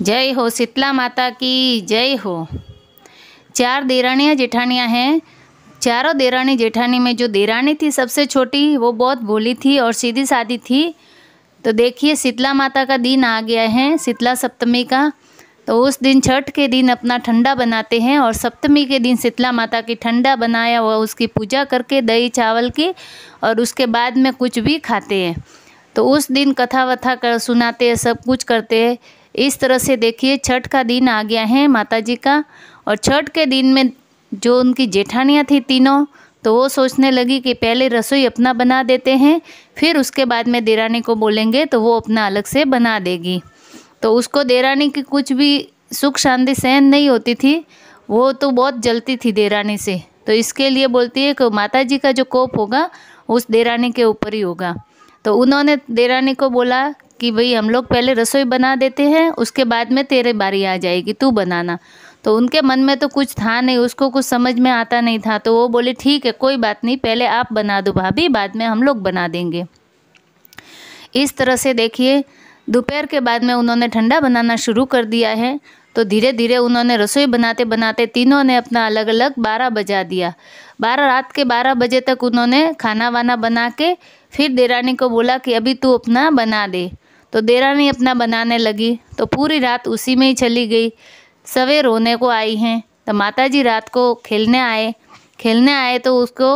जय हो शीतला माता की जय हो। 4 देरानियाँ जेठानियाँ हैं। चारों देरानी जेठानी में जो देरानी थी सबसे छोटी, वो बहुत भोली थी और सीधी सादी थी। तो देखिए शीतला माता का दिन आ गया है, शीतला सप्तमी का। तो उस दिन छठ के दिन अपना ठंडा बनाते हैं और सप्तमी के दिन शीतला माता की ठंडा बनाया हुआ उसकी पूजा करके दही चावल की, और उसके बाद में कुछ भी खाते हैं। तो उस दिन कथा वथा कर सुनाते हैं, सब कुछ करते हैं। इस तरह से देखिए छठ का दिन आ गया है माता जी का। और छठ के दिन में जो उनकी जेठानियाँ थी तीनों, तो वो सोचने लगी कि पहले रसोई अपना बना देते हैं, फिर उसके बाद में देरानी को बोलेंगे तो वो अपना अलग से बना देगी। तो उसको देरानी की कुछ भी सुख शांति सहन नहीं होती थी, वो तो बहुत जलती थी देरानी से। तो इसके लिए बोलती है कि माता जी का जो कोप होगा उस देरानी के ऊपर ही होगा। तो उन्होंने देरानी को बोला कि भाई हम लोग पहले रसोई बना देते हैं, उसके बाद में तेरे बारी आ जाएगी, तू बनाना। तो उनके मन में तो कुछ था नहीं, उसको कुछ समझ में आता नहीं था। तो वो बोले ठीक है कोई बात नहीं, पहले आप बना दो भाभी, बाद में हम लोग बना देंगे। इस तरह से देखिए दोपहर के बाद में उन्होंने ठंडा बनाना शुरू कर दिया है। तो धीरे धीरे उन्होंने रसोई बनाते बनाते तीनों ने अपना अलग अलग 12 बजा दिया। रात के 12 बजे तक उन्होंने खाना वाना बना के फिर देरानी को बोला कि अभी तू अपना बना दे। तो देरानी अपना बनाने लगी, तो पूरी रात उसी में ही चली गई। सवेर होने को आई हैं तो माता जी रात को खेलने आए तो उसको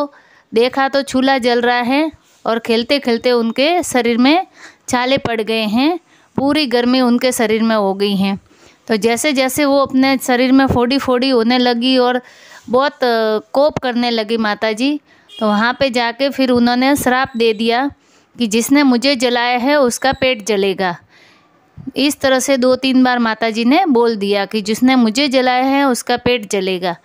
देखा तो चूल्हा जल रहा है और खेलते खेलते उनके शरीर में छाले पड़ गए हैं, पूरी गर्मी उनके शरीर में हो गई हैं। तो जैसे जैसे वो अपने शरीर में फोड़ी फोड़ी होने लगी और बहुत कोप करने लगी माता जी, तो वहाँ पे जाके फिर उन्होंने श्राप दे दिया कि जिसने मुझे जलाया है उसका पेट जलेगा। इस तरह से 2-3 बार माता जी ने बोल दिया कि जिसने मुझे जलाया है उसका पेट जलेगा।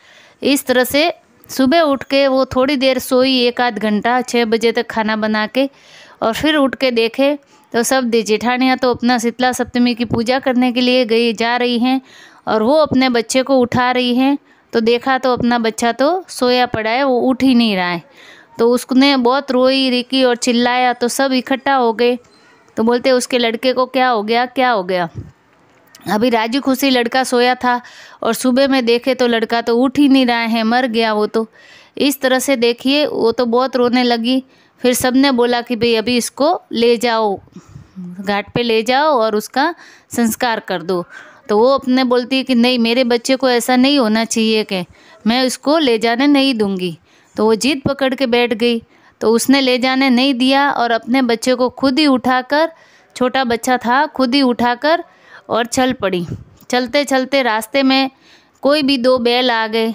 इस तरह से सुबह उठ के वो थोड़ी देर सोई, 1 आध घंटा, 6 बजे तक खाना बना के, और फिर उठ के देखे तो सब जेठानियाँ तो अपना शीतला सप्तमी की पूजा करने के लिए जा रही हैं और वो अपने बच्चे को उठा रही हैं। तो देखा तो अपना बच्चा तो सोया पड़ा है, वो उठ ही नहीं रहा है। तो उसने बहुत रोई रिकी और चिल्लाया, तो सब इकट्ठा हो गए। तो बोलते उसके लड़के को क्या हो गया, क्या हो गया। अभी राजी खुशी लड़का सोया था और सुबह में देखे तो लड़का तो उठ ही नहीं रहा है, मर गया वो तो। इस तरह से देखिए वो तो बहुत रोने लगी। फिर सबने बोला कि भाई अभी इसको ले जाओ, घाट पे ले जाओ और उसका संस्कार कर दो। तो वो अपने बोलती है कि नहीं, मेरे बच्चे को ऐसा नहीं होना चाहिए कि मैं इसको ले जाने नहीं दूंगी। तो वो जिद पकड़ के बैठ गई। तो उसने ले जाने नहीं दिया और अपने बच्चे को खुद ही उठाकर, छोटा बच्चा था, खुद ही उठाकर और चल पड़ी। चलते चलते रास्ते में कोई भी 2 बैल आ गए।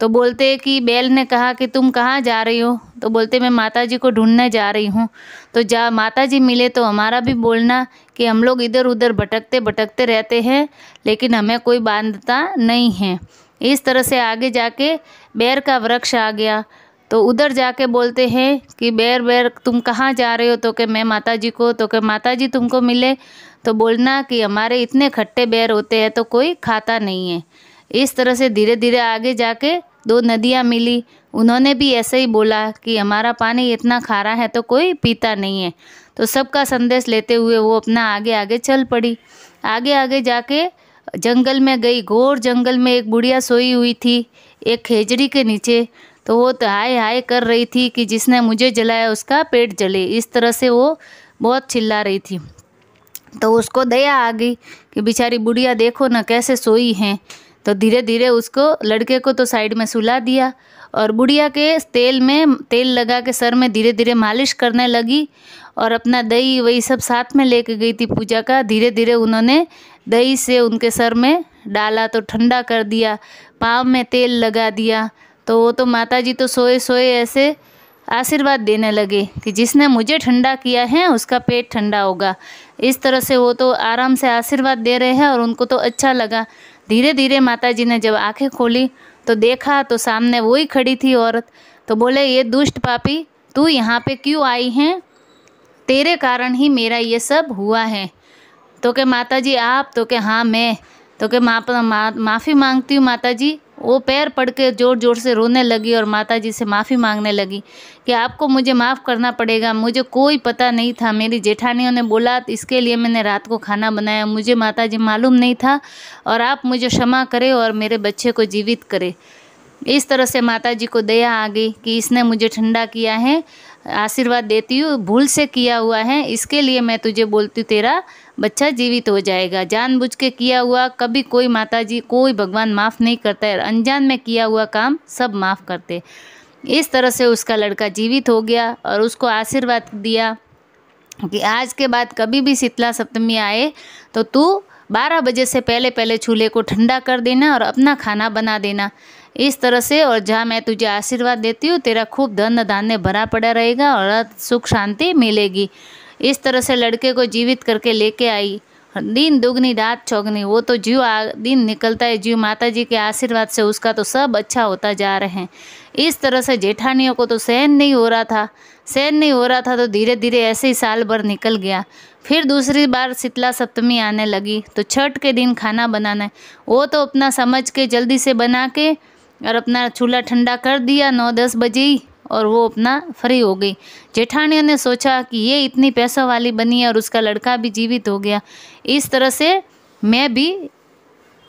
तो बोलते कि बैल ने कहा कि तुम कहाँ जा रही हो। तो बोलते मैं माता जी को ढूंढने जा रही हूँ। तो जा माता जी मिले तो हमारा भी बोलना कि हम लोग इधर उधर भटकते भटकते रहते हैं, लेकिन हमें कोई बांधता नहीं है। इस तरह से आगे जाके बेर का वृक्ष आ गया। तो उधर जाके बोलते हैं कि बेर बेर तुम कहाँ जा रहे हो। तो कि मैं माता जी को। तो कि माता जी तुमको मिले तो बोलना कि हमारे इतने खट्टे बेर होते हैं तो कोई खाता नहीं है। इस तरह से धीरे धीरे आगे जाके 2 नदियाँ मिली। उन्होंने भी ऐसे ही बोला कि हमारा पानी इतना खारा है तो कोई पीता नहीं है। तो सबका संदेश लेते हुए वो अपना आगे आगे चल पड़ी। आगे आगे जाके जंगल में गई। घोर जंगल में एक बुढ़िया सोई हुई थी एक खेजड़ी के नीचे। तो वो तो हाय हाय कर रही थी कि जिसने मुझे जलाया उसका पेट जले। इस तरह से वो बहुत चिल्ला रही थी। तो उसको दया आ गई कि बेचारी बुढ़िया देखो ना कैसे सोई हैं। तो धीरे धीरे उसको, लड़के को तो साइड में सुला दिया और बुढ़िया के तेल लगा के सर में धीरे धीरे मालिश करने लगी और अपना दही वही सब साथ में लेके गई थी पूजा का। धीरे धीरे उन्होंने दही से उनके सर में डाला तो ठंडा कर दिया, पाँव में तेल लगा दिया। तो वो तो माता जी तो सोए सोए ऐसे आशीर्वाद देने लगे कि जिसने मुझे ठंडा किया है उसका पेट ठंडा होगा। इस तरह से वो तो आराम से आशीर्वाद दे रहे हैं और उनको तो अच्छा लगा। धीरे धीरे माता जी ने जब आंखें खोली तो देखा तो सामने वही खड़ी थी औरत। तो बोले ये दुष्ट पापी, तू यहाँ पे क्यों आई हैं? तेरे कारण ही मेरा ये सब हुआ है। तो के माता जी आप? तो के हाँ मैं। तो के माफ़ी मांगती हूँ माता जी, वो पैर पड़ के ज़ोर ज़ोर से रोने लगी और माताजी से माफ़ी मांगने लगी कि आपको मुझे माफ़ करना पड़ेगा, मुझे कोई पता नहीं था, मेरी जेठानियों ने बोला तो इसके लिए मैंने रात को खाना बनाया, मुझे माताजी मालूम नहीं था, और आप मुझे क्षमा करें और मेरे बच्चे को जीवित करें। इस तरह से माताजी को दया आ गई कि इसने मुझे ठंडा किया है, आशीर्वाद देती हूँ, भूल से किया हुआ है, इसके लिए मैं तुझे बोलती हूँ तेरा बच्चा जीवित हो जाएगा। जानबूझ के किया हुआ कभी कोई माताजी, कोई भगवान माफ़ नहीं करता है, अनजान में किया हुआ काम सब माफ़ करते। इस तरह से उसका लड़का जीवित हो गया और उसको आशीर्वाद दिया कि आज के बाद कभी भी शीतला सप्तमी आए तो तू 12 बजे से पहले चूल्हे को ठंडा कर देना और अपना खाना बना देना। इस तरह से, और जहाँ मैं तुझे आशीर्वाद देती हूँ तेरा खूब धन धान्य भरा पड़ा रहेगा और सुख शांति मिलेगी। इस तरह से लड़के को जीवित करके लेके आई। दिन दुगनी रात चौगनी, वो तो जीव दिन निकलता है, जीव माताजी के आशीर्वाद से उसका तो सब अच्छा होता जा रहे हैं। इस तरह से जेठानियों को तो सहन नहीं हो रहा था तो धीरे धीरे ऐसे ही साल भर निकल गया। फिर दूसरी बार शीतला सप्तमी आने लगी तो छठ के दिन खाना बनाना है, वो तो अपना समझ के जल्दी से बना के और अपना चूल्हा ठंडा कर दिया 9-10 बजे ही, और वो अपना फ्री हो गई। जेठानियों ने सोचा कि ये इतनी पैसों वाली बनी है और उसका लड़का भी जीवित हो गया, इस तरह से मैं भी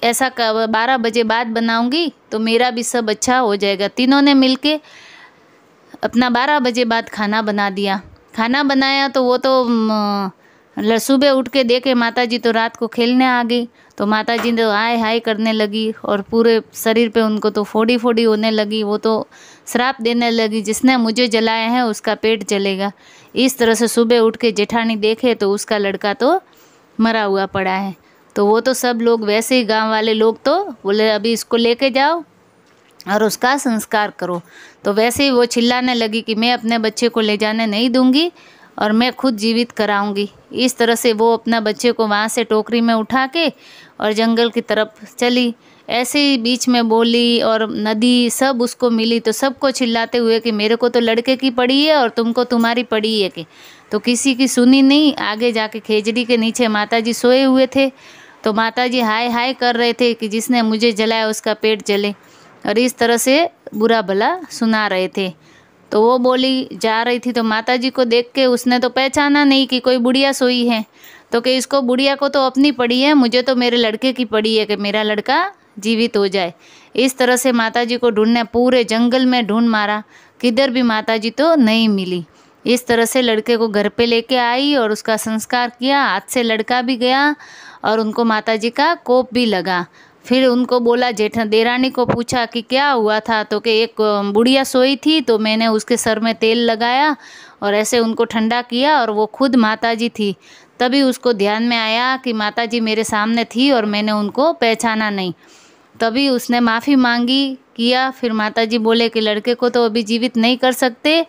ऐसा 12 बजे बाद बनाऊंगी तो मेरा भी सब अच्छा हो जाएगा। तीनों ने मिलके अपना 12 बजे बाद खाना बना दिया। खाना बनाया तो वो तो सुबह उठ के देखे माताजी तो रात को खेलने आ गई, तो माताजी तो हाय हाय करने लगी और पूरे शरीर पे उनको तो फोड़ी फोड़ी होने लगी। वो तो श्राप देने लगी, जिसने मुझे जलाया है उसका पेट जलेगा। इस तरह से सुबह उठ के जेठानी देखे तो उसका लड़का तो मरा हुआ पड़ा है। तो वो तो सब लोग वैसे ही, गांव वाले लोग तो बोले अभी इसको लेके जाओ और उसका संस्कार करो। तो वैसे ही वो चिल्लाने लगी कि मैं अपने बच्चे को ले जाने नहीं दूंगी और मैं खुद जीवित कराऊंगी। इस तरह से वो अपना बच्चे को वहाँ से टोकरी में उठा के और जंगल की तरफ चली। ऐसे ही बीच में बोली और नदी सब उसको मिली तो सबको चिल्लाते हुए कि मेरे को तो लड़के की पड़ी है और तुमको तुम्हारी पड़ी है कि, तो किसी की सुनी नहीं। आगे जाके खेजड़ी के नीचे माताजी सोए हुए थे, तो माताजी हाय हाय कर रहे थे कि जिसने मुझे जलाया उसका पेट जले, और इस तरह से बुरा भला सुना रहे थे। तो वो बोली जा रही थी तो माताजी को देख के उसने तो पहचाना नहीं कि कोई बुढ़िया सोई है, तो कि इसको बुढ़िया को तो अपनी पड़ी है, मुझे तो मेरे लड़के की पड़ी है कि मेरा लड़का जीवित हो जाए। इस तरह से माताजी को ढूंढने पूरे जंगल में ढूंढ मारा, किधर भी माताजी तो नहीं मिली। इस तरह से लड़के को घर पे लेके आई और उसका संस्कार किया। हाथ से लड़का भी गया और उनको माताजी का कोप भी लगा। फिर उनको बोला, देरानी को पूछा कि क्या हुआ था, तो कि एक बुढ़िया सोई थी तो मैंने उसके सर में तेल लगाया और ऐसे उनको ठंडा किया और वो खुद माताजी थी। तभी उसको ध्यान में आया कि माताजी मेरे सामने थी और मैंने उनको पहचाना नहीं। तभी उसने माफ़ी मांगी किया। फिर माताजी बोले कि लड़के को तो अभी जीवित नहीं कर सकते।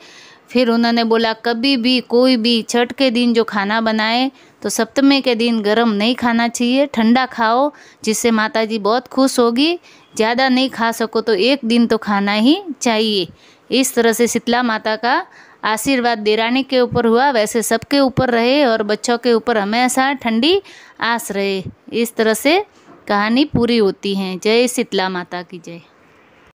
फिर उन्होंने बोला कभी भी कोई भी छठ के दिन जो खाना बनाए तो सप्तमी के दिन गरम नहीं खाना चाहिए, ठंडा खाओ, जिससे माताजी बहुत खुश होगी। ज़्यादा नहीं खा सको तो एक दिन तो खाना ही चाहिए। इस तरह से शीतला माता का आशीर्वाद देरानी के ऊपर हुआ, वैसे सबके ऊपर रहे और बच्चों के ऊपर हमेशा ठंडी आस रहे। इस तरह से कहानी पूरी होती है। जय शीतला माता की जय।